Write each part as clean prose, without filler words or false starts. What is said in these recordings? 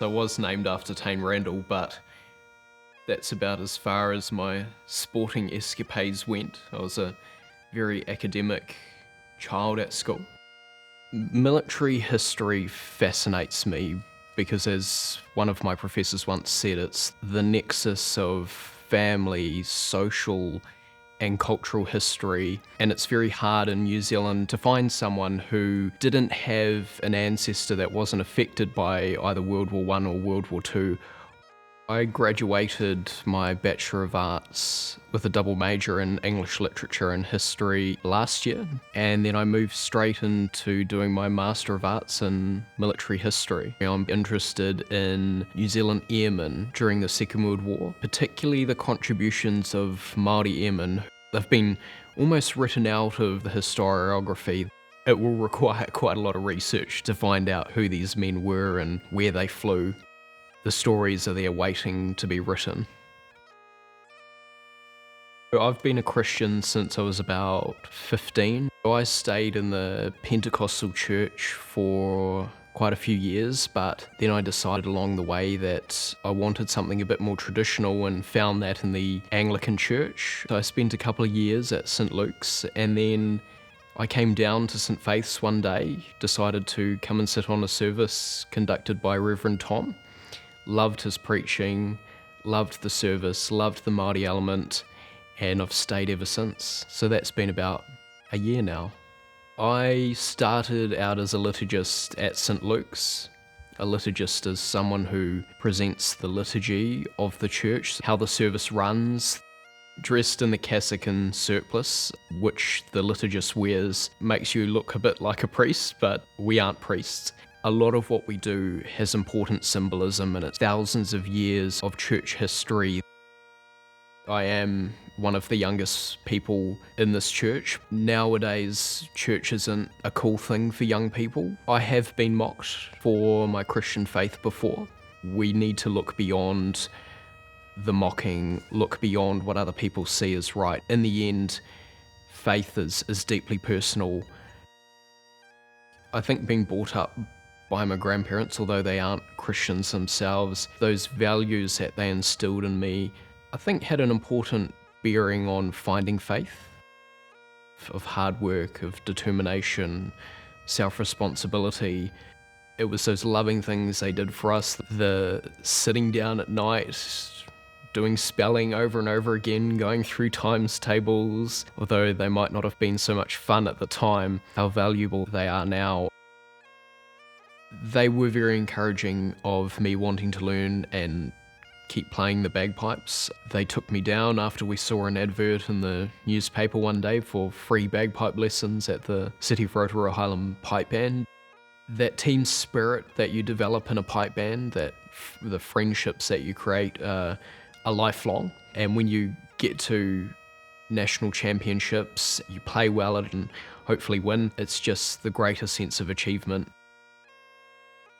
I was named after Tane Randall, but that's about as far as my sporting escapades went. I was a very academic child at school. Military history fascinates me because, as one of my professors once said, it's the nexus of family, social and cultural history, and it's very hard in New Zealand to find someone who didn't have an ancestor that wasn't affected by either World War I or World War II. I graduated my Bachelor of Arts with a double major in English Literature and History last year, and then I moved straight into doing my Master of Arts in Military History. I'm interested in New Zealand airmen during the Second World War, particularly the contributions of Māori airmen. They've been almost written out of the historiography. It will require quite a lot of research to find out who these men were and where they flew. The stories are there waiting to be written. I've been a Christian since I was about 15. I stayed in the Pentecostal church for quite a few years, but then I decided along the way that I wanted something a bit more traditional and found that in the Anglican church. So I spent a couple of years at St Luke's, and then I came down to St Faith's one day, decided to come and sit on a service conducted by Reverend Tom. Loved his preaching, loved the service, loved the Māori element, and I've stayed ever since. So that's been about a year now. I started out as a liturgist at St Luke's. A liturgist is someone who presents the liturgy of the church, how the service runs. Dressed in the cassock and surplice, which the liturgist wears, makes you look a bit like a priest, but we aren't priests. A lot of what we do has important symbolism, and it's thousands of years of church history. I am one of the youngest people in this church. Nowadays, church isn't a cool thing for young people. I have been mocked for my Christian faith before. We need to look beyond the mocking, look beyond what other people see as right. In the end, faith is deeply personal. I think being brought up by my grandparents, although they aren't Christians themselves, those values that they instilled in me, I think had an important bearing on finding faith, of hard work, of determination, self-responsibility. It was those loving things they did for us, the sitting down at night, doing spelling over and over again, going through times tables, although they might not have been so much fun at the time, how valuable they are now. They were very encouraging of me wanting to learn and keep playing the bagpipes. They took me down after we saw an advert in the newspaper one day for free bagpipe lessons at the City of Rotorua Highland Pipe Band. That team spirit that you develop in a pipe band, that the friendships that you create are lifelong. And when you get to national championships, you play well and hopefully win, it's just the greatest sense of achievement.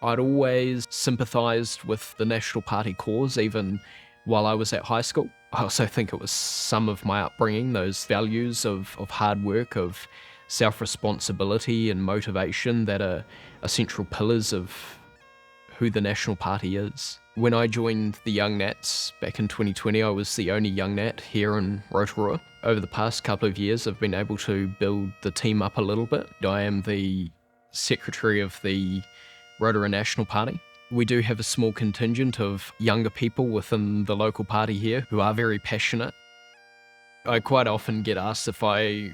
I'd always sympathised with the National Party cause, even while I was at high school. I also think it was some of my upbringing, those values of hard work, of self-responsibility and motivation that are essential pillars of who the National Party is. When I joined the Young Nats back in 2020, I was the only Young Nat here in Rotorua. Over the past couple of years, I've been able to build the team up a little bit. I am the secretary of the Rotorua National Party. We do have a small contingent of younger people within the local party here who are very passionate. I quite often get asked if I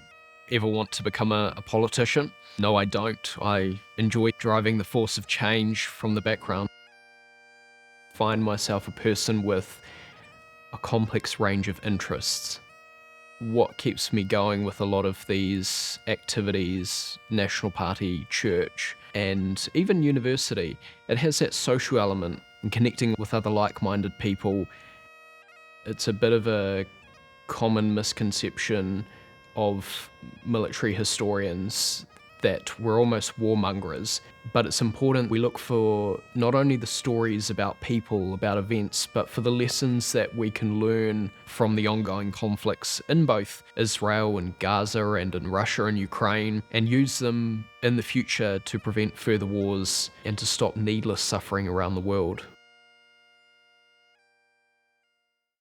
ever want to become a politician. No, I don't. I enjoy driving the force of change from the background. I find myself a person with a complex range of interests. What keeps me going with a lot of these activities, National Party, church, and even university, it has that social element and connecting with other like-minded people. It's a bit of a common misconception of military historians that we're almost warmongers, but it's important we look for not only the stories about people, about events, but for the lessons that we can learn from the ongoing conflicts in both Israel and Gaza and in Russia and Ukraine, and use them in the future to prevent further wars and to stop needless suffering around the world.